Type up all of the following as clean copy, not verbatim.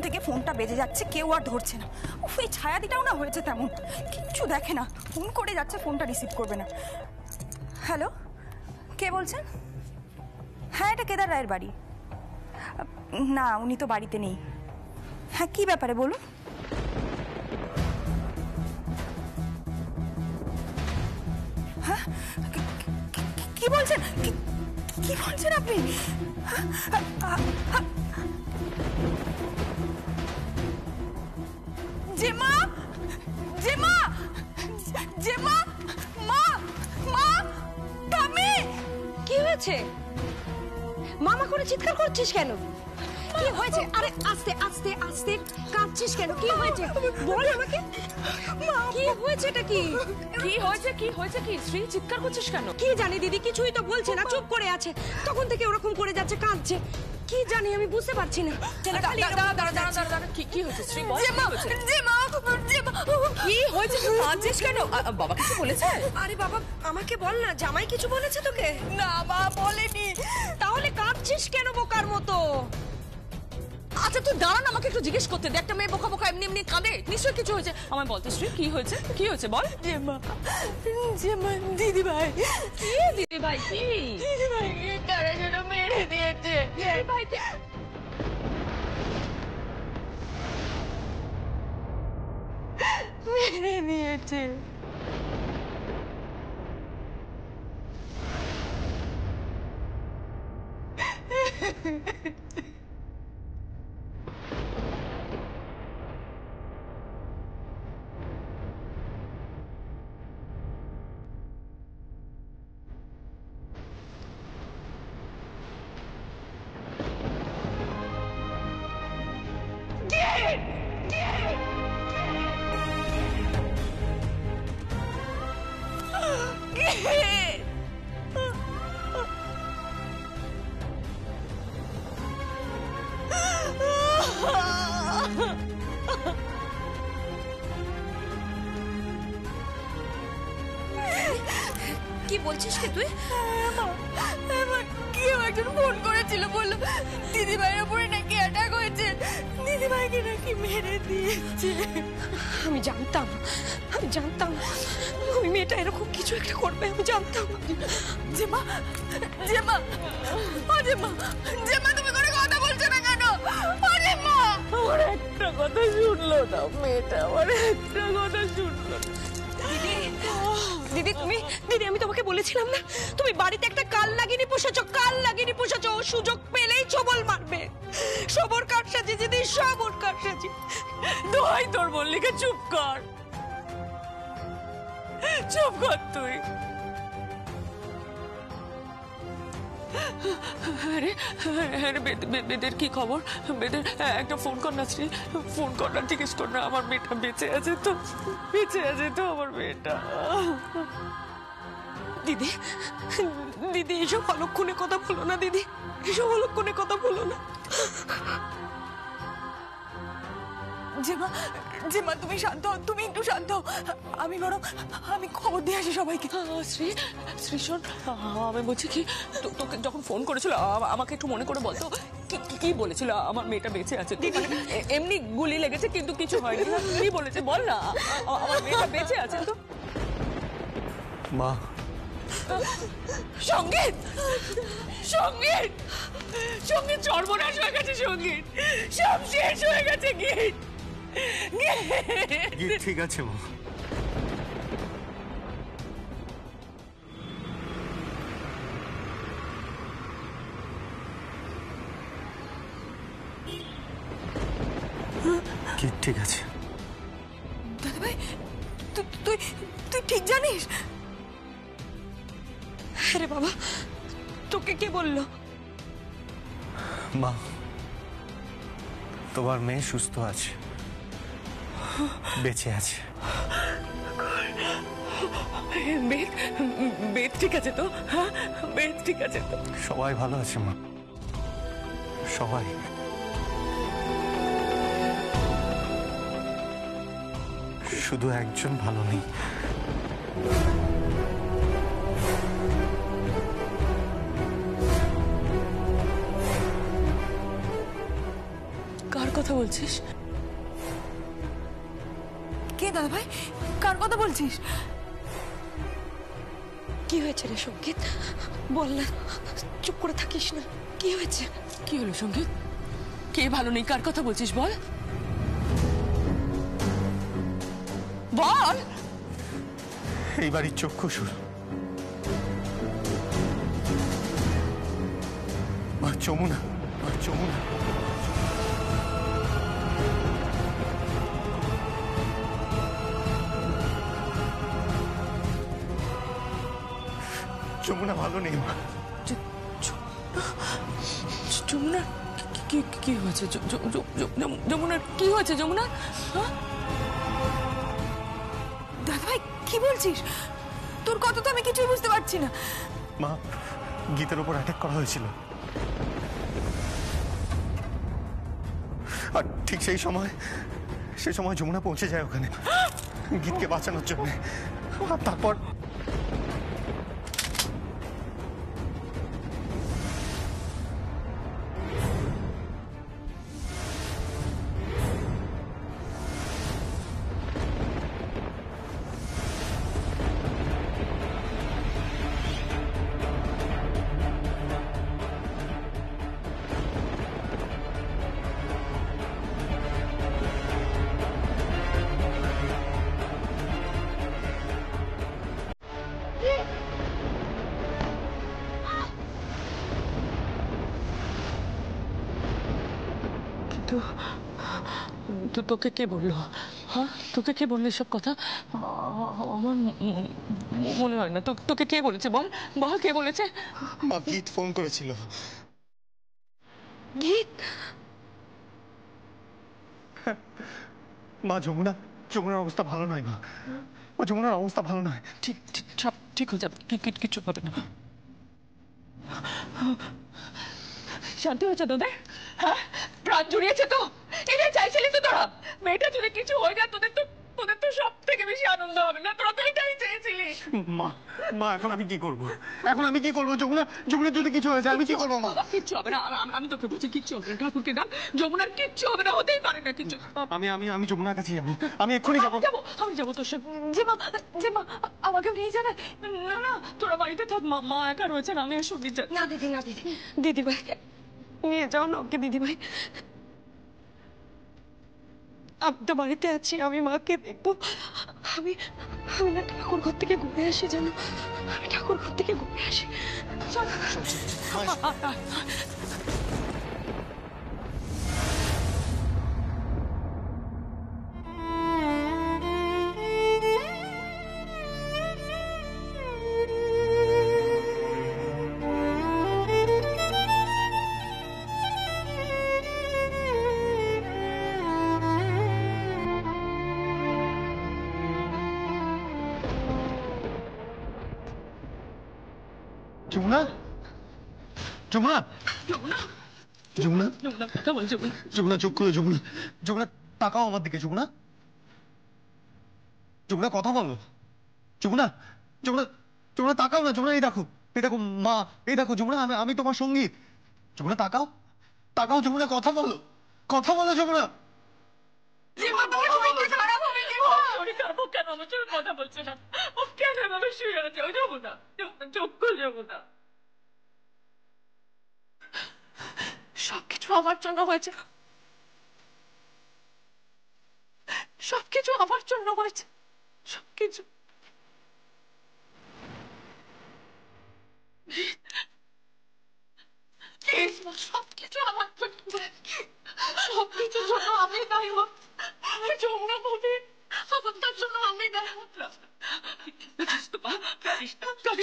থেকে ফোনটা বেজে যাচ্ছে, কেউ আর ধরছে না। উফ, এই ছায়াদিটাও না হয়েছে তেমন, কিচ্ছু দেখে না, ফোন করে যাচ্ছে, ফোনটা রিসিভ করবে না। হ্যালো, কে বলছেন? হ্যাঁ, এটা কেদার রায়ের বাড়ি। না, উনি তো বাড়িতে নেই। হ্যাঁ, কি ব্যাপারে বলুন। হ্যাঁ, কি বলছেন? কি বলছেন আপনি? জেমা, জেমা, জেমা, মা, মা, টামি। কি হয়েছে? মামা করে চিৎকার করছিস কেন? কি হয়েছে? আরে আস্তে আস্তে আস্তে, কাঁদছিস কেন? কি হয়েছে বল আমাকে। কি হয়েছে? এটা কি? কি হয়েছে? কি হয়েছে? কি শ্রী, চিৎকার করছিস কেন? কি জানি দিদি, কিছুই তো বলছে না, চুপ করে আছে। তখন থেকে ওরকম করে যাচ্ছে, কাঁদছে। কি জানি, আমি বুঝতে পারছি না। কি হয়েছে শ্রী, বল। জেমা, জেমা, জেমা, কি হয়েছে? তুই কাঁদছিস কেন? বাবা কিছু বলেছে? আরে বাবা, আমাকে বল না, জামাই কিছু বলেছে তোকে? না মা, বলেনি। তাহলে কাঁদছিস কেন বোকার মতো? আচ্ছা তুই দাঁড়ান, আমাকে একটু জিজ্ঞেস করতে দে। একটা মেয়ে বোকা বোকা এমনি এমনি কাঁদে? নিশ্চয়ই কিছু হয়েছে। আমায় বলতে শ্রী, কি হয়েছে? কি হয়েছে বল। জেমা, জেমা, দিদি ভাই। কি দিদি ভাই? কি দিদি ভাই কারা যেন মেরে দিয়েছে। দিদি ভাই মেরে দিয়েছে। কি বলছিস কে তুই? কেউ একজন ফোন করেছিল, বললো দিদি ভাইয়ের উপরে নাকি অ্যাটাক হয়েছে, দিদি ভাইকে নাকি মেরে দিয়েছে। আমি জানতাম, আমি জানতাম ওই মেয়েটা এরকম কিছু একটা করবে, আমি জানতাম। জেমা, জেমা, ও জেমা, জেমা, তুমি কোনো কথা বলছো না কেন? ও জেমা, আমার একটা কথা শুনলো না মেয়েটা, আমার একটা কথা শুনলো না। দিদি তুমি, দিদি আমি তোমাকে বলেছিলাম না, তুমি বাড়িতে একটা কাল লাগিনি পুষেছো, কাল লাগিনি পুষেছো। ও সুযোগ পেলেই ছবল মারবে। সবর কাঠ সাজি দিদি, সবর কাঠ সাজি। দোহাই তোর, মল্লিকা চুপ কর, চুপ কর তুই। আরে আরে বেদের কি খবর? বেদের একটা ফোন কর না শ্রী, ফোন কর না, জিজ্ঞেস কর না আমার মেয়েটা বেঁচে আছে তো, বেঁচে আছে তো আমার মেয়েটা। দিদি, দিদি এসব অলক্ষণে কথা বলো না দিদি, এসব অলক্ষণে কথা বলো না। জেমা, জেমা, তুমি শান্ত হও, তুমি একটু শান্ত হও। আমি বরং আমি খবর দিয়ে আসি সবাইকে। শ্রী, শ্রী শোন, আমি বলছি কি, তোকে যখন ফোন করেছিল আমাকে একটু মনে করে বলতো কি বলেছিল? আমার মেয়েটা বেঁচে আছে তো, মানে এমনি গুলি লেগেছে কিন্তু কিছু হয়নি, কি বলেছে বল না? আমার মেয়েটা বেঁচে আছে তো। মা, সঙ্গীত, সঙ্গীত, সঙ্গীত সর্বনাশ হয়ে গেছে, সঙ্গীত সব শেষ হয়ে গেছে। গীত, গীত ঠিক আছে মা। গীত ঠিক আছে। দাদা ভাই, তুই তুই ঠিক জানিস? আরে বাবা, তোকে কে বললো? মা, তোমার মেয়ে সুস্থ আছে, বেঁচে আছে। বেদ, বেদ ঠিক আছে তো? হ্যাঁ, বেদ ঠিক আছে তো? সবাই ভালো আছে মা, সবাই। শুধু একজন ভালো নেই। কার কার কথা বলছিস? কে দাদা ভাই, কার কথা বলছিস? কি হয়েছে রে সঙ্গীত, বল না, চুপ করে থাকিস না, কি হয়েছে? কি হলো সঙ্গীত? কে ভালো নেই? কার কথা বলছিস বল বল। এই বাড়ির চক্ষুসুর যমুনা, যমুনা। যমুনা ভালো নেই মা। যমুনা কি হয়েছে? যমুনার কি হয়েছে? যমুনা দাদা ভাই কি বলছিস? তোর কথা তো আমি কিছুই বুঝতে পারছি না। মা, গীতের উপর অ্যাটাক করা হয়েছিল, আর ঠিক সেই সময় যমুনা পৌঁছে যায় ওখানে গীতকে বাঁচানোর জন্য। আর তারপর তোকে কে বললো? হ্যাঁ, তোকে কে বললো এসব কথা? আমার মনে হয় না। তোকে কে বলেছে? বল বল, কে বলেছে? মা, গীত ফোন করেছিল। গীত? মা, যমুনার অবস্থা ভালো নয় মা। যমুনার অবস্থা ভালো নয়। সব ঠিক হয়ে যাবে, কিচ্ছু হবে না। শান্তি হয়েছে তোদের? হ্যাঁ, প্রাণ জুড়িয়েছে তো? এটাই চাইছিলি তো তোরা? মেয়েটা যদি কিছু হয়ে যায় তোদের তো সব থেকে বেশি আনন্দ হবে না? তোরা তো এটাই চেয়েছিলি। মা, এখন আমি কি করবো? যমুনার যদি কিছু হয়ে যায় আমি কি করবো মা? কিচ্ছু হবে না, আমি তোকে বলছি কিচ্ছু হবে না। ঠাকুরকে ডাক, যমুনার কিচ্ছু হবে না, হতেই পারে না কিছু। আমি যমুনার কাছে যাবো, আমি এক্ষুনি যাবো। আমি যাবো তোর সাথে। যে মা আমাকে নিয়ে যাবে না, তোরা বাড়িতে থাক, মা একা রয়েছেন, আমি আর সঙ্গীত যাচ্ছি। না দিদি, না দিদি, দিদি ভাই নিয়ে যাও না ওকে। দিদি ভাই, আমি তো বাড়িতে আছি, আমি মাকে দেখবো। আমি না ঠাকুর ঘর থেকে ঘুরে আসি, জানো, আমি ঠাকুর ঘর থেকে ঘুরে আসি। চল। যমুনা, যমুনা, যমুনা, কথা বলছো? যমুনা চুপ করে। যমুনা তাকাও আমার দিকে। যমুনা কথা বলো। যমুনা তাকাও না। যমুনা এই দেখো মা, এই দেখো যমুনা, আমি তোমার সঙ্গীত। যমুনা তাকাও। যমুনা কথা বলো যমুনা। কেন আমার সঙ্গে কথা বলছে না? ও কেন এভাবে শুয়ে আছে? ও যাবো না, চোখ খুলে যাবো না। সবকিছু আমার জন্য হয়েছে, সবকিছু আমার জন্য হয়েছে, সবকিছু। সবকিছু আমার জন্য, সবকিছুর জন্য আমি দায়ী। যমুনা বলে আমার, তার জন্য আমি দায়ী।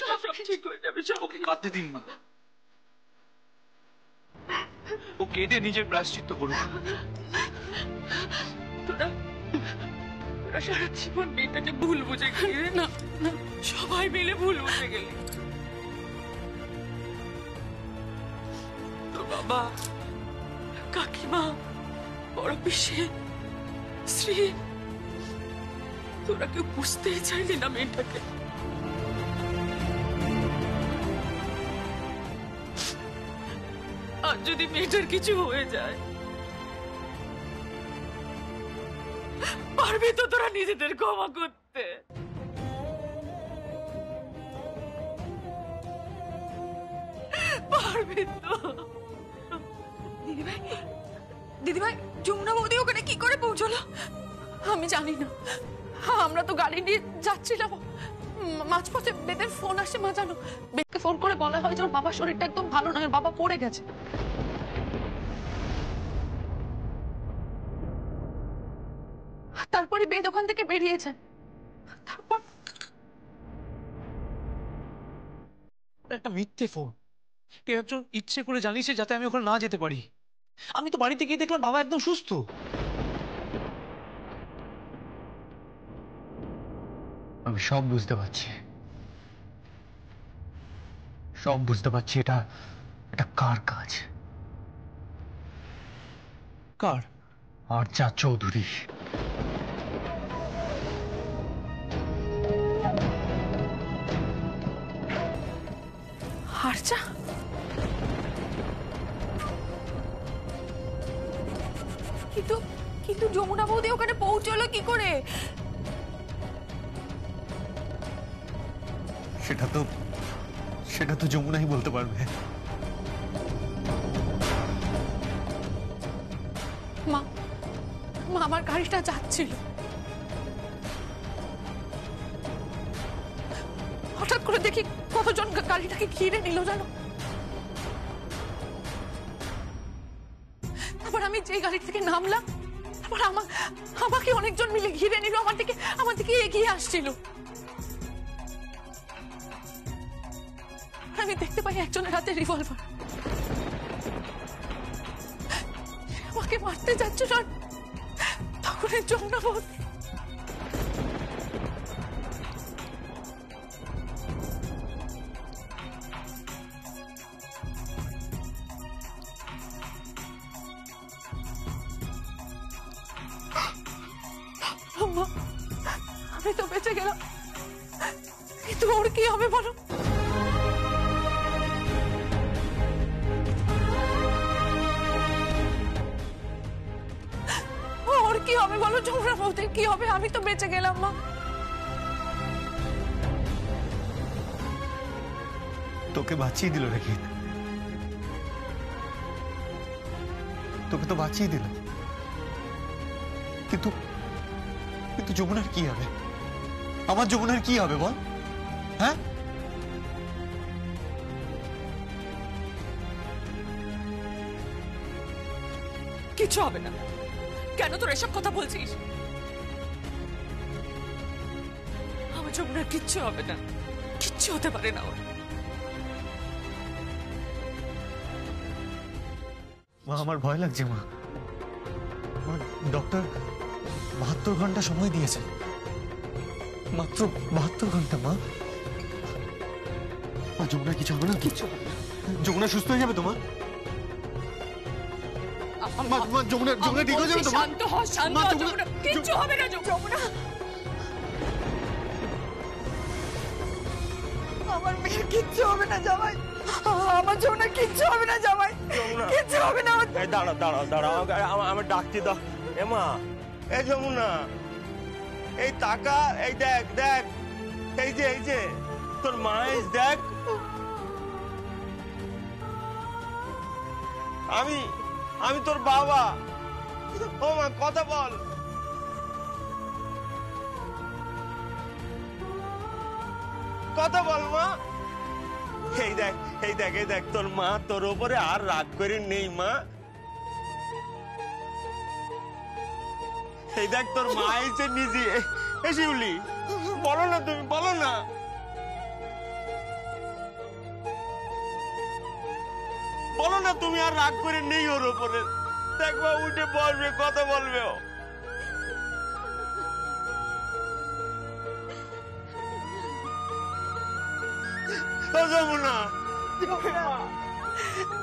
সব ঠিক হয়ে যাবে। ওকে কাঁদতে দিন না, ও কেঁদে নিজের প্রায়শ্চিত্ত করুক। তোরা সারা জীবন মেয়েটাকে ভুল বুঝে গেলি না, সবাই মিলে ভুল বুঝে গেলি। তোর বাবা, কাকিমা, বড় পিসে, শ্রী, তোরা কেউ বুঝতেই চাইলি না মেয়েটাকে। আর যদি মেয়েটার কিছু হয়ে যায়, পারবি তো তোরা নিজেদের ক্ষমা করতে? পারবি তো? দিদিভাই যমুনা বৌদি ওখানে কি করে পৌঁছলো? আমি জানি না, আমরা তো গাড়ি নিয়ে যাচ্ছিলাম, মাঝপথে বেদের ফোন আসে। মা জানো, বেদকে ফোন করে বলা হয় যে ওর বাবার শরীরটা একদম ভালো নয়, ওর বাবা পড়ে গেছে। তারপরে বেদ ওখান থেকে বেরিয়েছে। তারপর একটা মিথ্যে ফোন, কেউ একজন ইচ্ছে করে জানিয়েছে যাতে আমি ওখানে না যেতে পারি। আমি তো বাড়িতে গিয়ে দেখলাম বাবা একদম সুস্থ। আমি সব বুঝতে পারছি, সব বুঝতে পারছি। এটা এটা কার কাজ? কার? আরজা চৌধুরী। আরজা? কিন্তু কিন্তু যমুনা বৌদি ওখানে পৌঁছলো কি করে? সেটা তো যমুনাই বলতে পারবে। মা, মা আমার গাড়িটা যাচ্ছিল, হঠাৎ করে দেখি কতজন গাড়িটাকে ঘিরে নিল জানো। তারপর আমি যে গাড়ি থেকে নামলাম, তারপর আমাকে অনেকজন মিলে ঘিরে নিল, আমার দিকে এগিয়ে আসছিল। আমি দেখতে পাই একজনের হাতে রিভলভার, আমাকে মারতে যাচ্ছিল। তখন যমুনা বৌদি আমি তো বেঁচে গেলাম, কিন্তু ওর কি হবে বলো? ওর কি হবে বলো? যমুনা বৌদির কি হবে? আমি তো বেঁচে গেলাম মা। তোকে বাঁচিয়ে দিল নাকি? তোকে তো বাঁচিয়ে দিল, কিন্তু কিন্তু যমুনার কি হবে? আমার যমুনার কি হবে বল? হ্যাঁ, কিছু হবে না। কেন তোর এসব কথা বলছিস? আমার যমুনার কিচ্ছু হবে না, কিচ্ছু হতে পারে না ওর। মা আমার ভয় লাগছে। মা, ডক্টর 72 ঘন্টা সময় দিয়েছে, মাত্র 72 ঘন্টা। মা, যমুনা কিছু হবে না? কিচ্ছু হবে না। যমুনা সুস্থ হয়ে যাবে তোমার? যমুনা ঠিক হয়ে যাবে তোমার? শান্ত হ, শান্ত হ যমুনা, কিচ্ছু হবে না যমুনা। আমার মেয়ের কিচ্ছু হবে না জামাই, আমার যমুনা কিচ্ছু হবে না জামাই, কিচ্ছু হবে না। দাঁড়াও, আমার ডাকতে দাও। এমা, এই যমুনা, এই টাকা, এই দেখ, এই যে তোর মা, দেখ। আমি তোর বাবা। ও মা, কথা বল। কথা বল মা। এই দেখ তোর মা তোর উপরে আর রাগ করে নেই মা। এই দেখ তোর মা এসে নিজে। শিউলি, বলো না, তুমি বলো না। বলো না তুমি আর রাগ করে নেই ওর উপরে। দেখবা উঠে বসবে, কথা বলবে ও। যমুনা,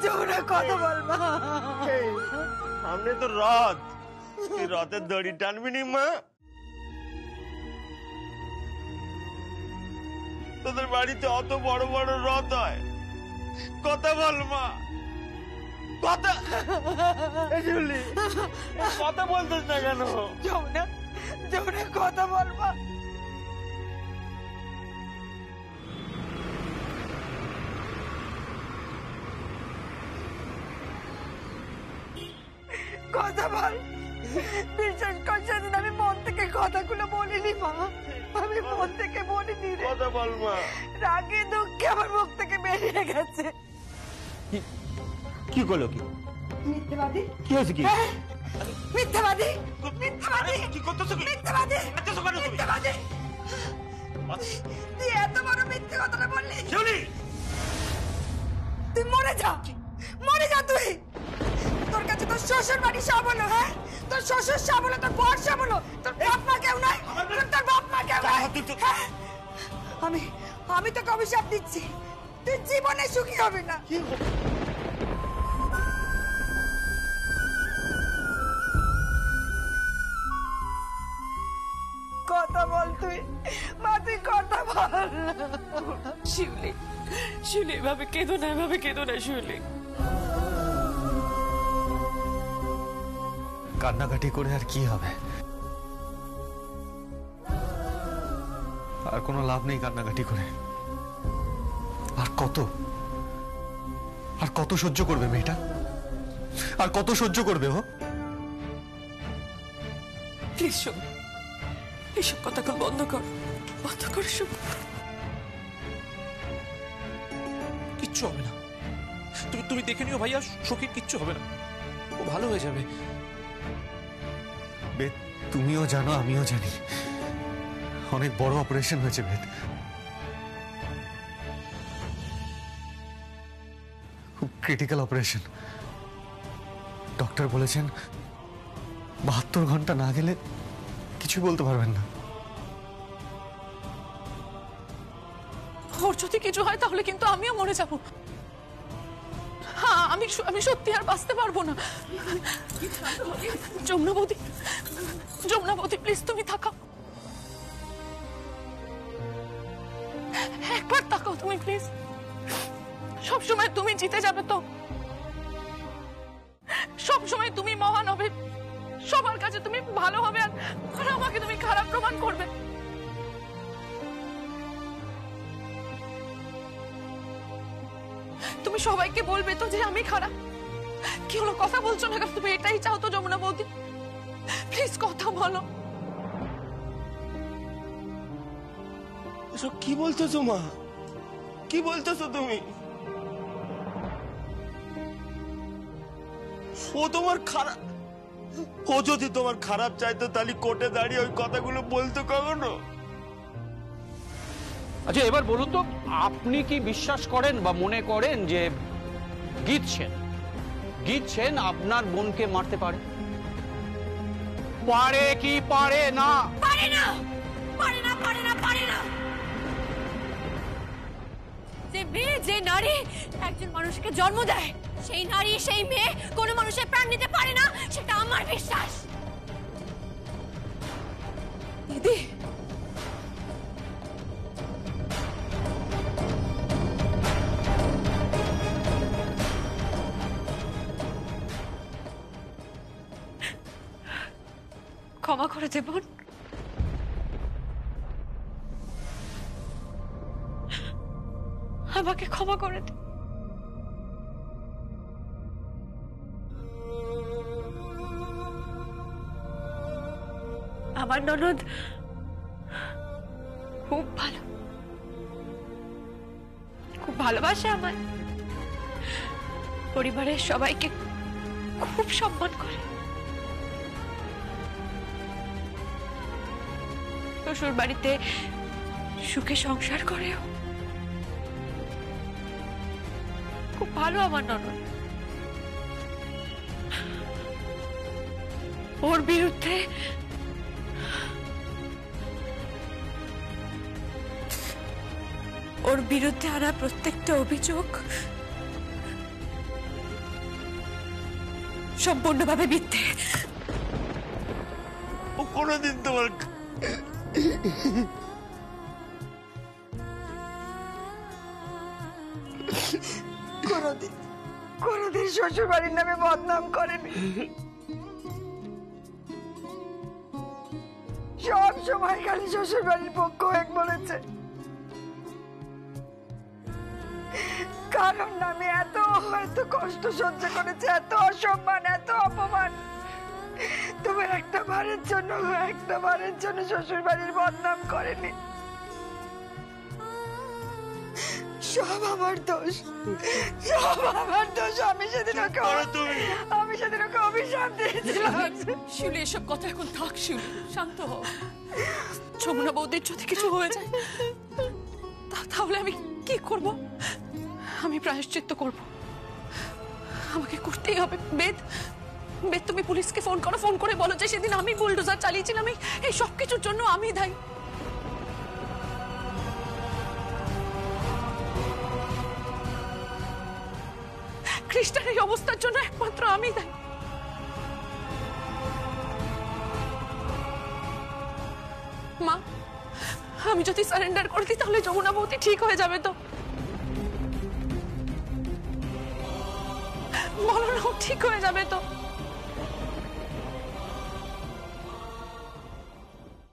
যমুনা কথা বল মা। সামনে তো রথ, তুই রথের দড়ি টানবি নি মা? তোদের বাড়িতে অত বড় বড় রথ হয়, কথা বল মা। কথা বলতিস না কেন? যমুনা জোরে কথা বল মা। কথা বল, বিশ্বাস কর সেদিন আমি মন থেকে কথাগুলো বলিনি মা, আমি মন থেকে বলিনি রে। কথা বল মা। রাগে দুঃখে আমার মুখ থেকে বেরিয়ে গেছে। কি করলো কি? মিথ্যেবাদী, কি হয়েছে কি? মিথ্যেবাদী, মিথ্যেবাদী, কি করতেছো কি? মিথ্যেবাদী, করতেছো কেন তুমি? মিথ্যেবাদী। তুই এত বড় মিথ্যে কথাটা বললি, শিউলি! তুই মরে যা, মরে যা তুই। তোর কাছে তোর শ্বশুর বাড়ি সব হলো, হ্যাঁ? তোর শ্বশুর সব হলো, তোর বর সব হলো, তোর বাপ মা কেউ নাই, তোর বাপ মা কেউ নাই। হ্যাঁ? আমি তোকে অভিশাপ দিচ্ছি, তুই জীবনে সুখী হবে না। কথা বল তুই, মা তুই কথা বল। শিউলি, শিউলি এভাবে কেঁদো না, এভাবে কেঁদো না শিউলি। কান্নাকাটি করে আর কি হবে? আর কোনো লাভ নেই কান্নাকাটি করে। আর কত সহ্য করবে মেয়েটা? আর কত সহ্য করবে ও? প্লিজ শোন, এসব কথা এখন বন্ধ কর, বন্ধ কর সব। কিচ্ছু হবে না, তুমি দেখে নিও ভাইয়া, শোকের কিচ্ছু হবে না, ও ভালো হয়ে যাবে। বেদ, তুমিও জানো আমিও জানি অনেক বড় অপারেশন হয়েছে বেদ। খুব ক্রিটিক্যাল অপারেশন। ডক্টর বলেছেন 72 ঘন্টা না গেলে কিছু বলতে পারবেন না। ওর যদি কিছু হয় তাহলে কিন্তু আমিও মরে যাব। হ্যাঁ, আমি সত্যি আর বাঁচতে পারবো না। যমুনা বৌদি, যমুনা বৌদি প্লিজ তুমি থাকো, একবার তাকাও তুমি প্লিজ। সবসময় তুমি জিতে যাবে তো, সবসময় তুমি মহান হবে, সবার কাছে তুমি ভালো হবে, আর আমাকে তুমি খারাপ প্রমাণ করবে। তুমি সবাইকে বলবে তো যে আমি খারাপ? কি হলো, কথা বলছো না? তুমি এটাই চাও তো যমুনা বৌদি? প্লিজ কথা বলো। এসব কি বলতেছো মা? কি বলতেছো তুমি? ও তোমার খারাপ, ও যদি তোমার খারাপ চাইতো তাহলে কোর্টে দাঁড়িয়ে ওই কথাগুলো বলতো কখনো? আচ্ছা এবার বলুন তো, আপনি কি বিশ্বাস করেন বা মনে করেন যে গীত সেন আপনার বোনকে মারতে পারে? পারে কি পারে না? পারে না, পারে না, পারে না, পারে না। যে মেয়ে, যে নারী একজন মানুষকে জন্ম দেয়, সেই নারী, সেই মেয়ে কোনো মানুষের প্রাণ নিতে পারে না, সেটা আমার বিশ্বাস। দিদি, ক্ষমা করে দে বোন, আমাকে ক্ষমা করে দে। আমার ননদ খুব ভালো, খুব ভালোবাসে আমায়, পরিবারের সবাইকে খুব সম্মান করে। শ্বশুর বাড়িতে সুখে সংসার করেও খুব ভালো আমার ননদ। ওর বিরুদ্ধে আনা প্রত্যেকটা অভিযোগ সম্পূর্ণভাবে মিথ্যে। ও কোনোদিন তোমার কোনোদিন শ্বশুর বাড়ির নামে বদনাম করেনি। সব সময় খালি শ্বশুর বাড়ির পক্ষ হয়ে বলেছে। কারণ আমি এত এত কষ্ট সহ্য করেছি, এত অসম্মান, এত অপমান। তোমার একটা বারের জন্য শ্বশুর বাড়ির বদনাম করেনি। সব আমার দোষ, সব আমার দোষ। আমি সেদিন ওকে অভিশাপ দিয়েছিলাম। শিউলি, এসব কথা এখন থাক। শিউলি, শান্ত হও। যমুনা বৌদির যদি কিছু হয়ে যায় তাহলে আমি কি করব? আমি প্রায়শ্চিত্ত করব, আমাকে করতেই হবে। বেদ, তুমি পুলিশকে ফোন করো, ফোন করে বলো যে সেদিন আমি বুলডোজার চালিয়েছিলাম, এই সব কিছুর জন্য আমি দায়ী। খ্রিস্টানের এই অবস্থার জন্য একমাত্র আমি দায়ী। মা, আমি যদি সারেন্ডার করে দিই তাহলে যমুনা বৌদি ঠিক হয়ে যাবে তো? বলো না, ঠিক হয়ে যাবে তো?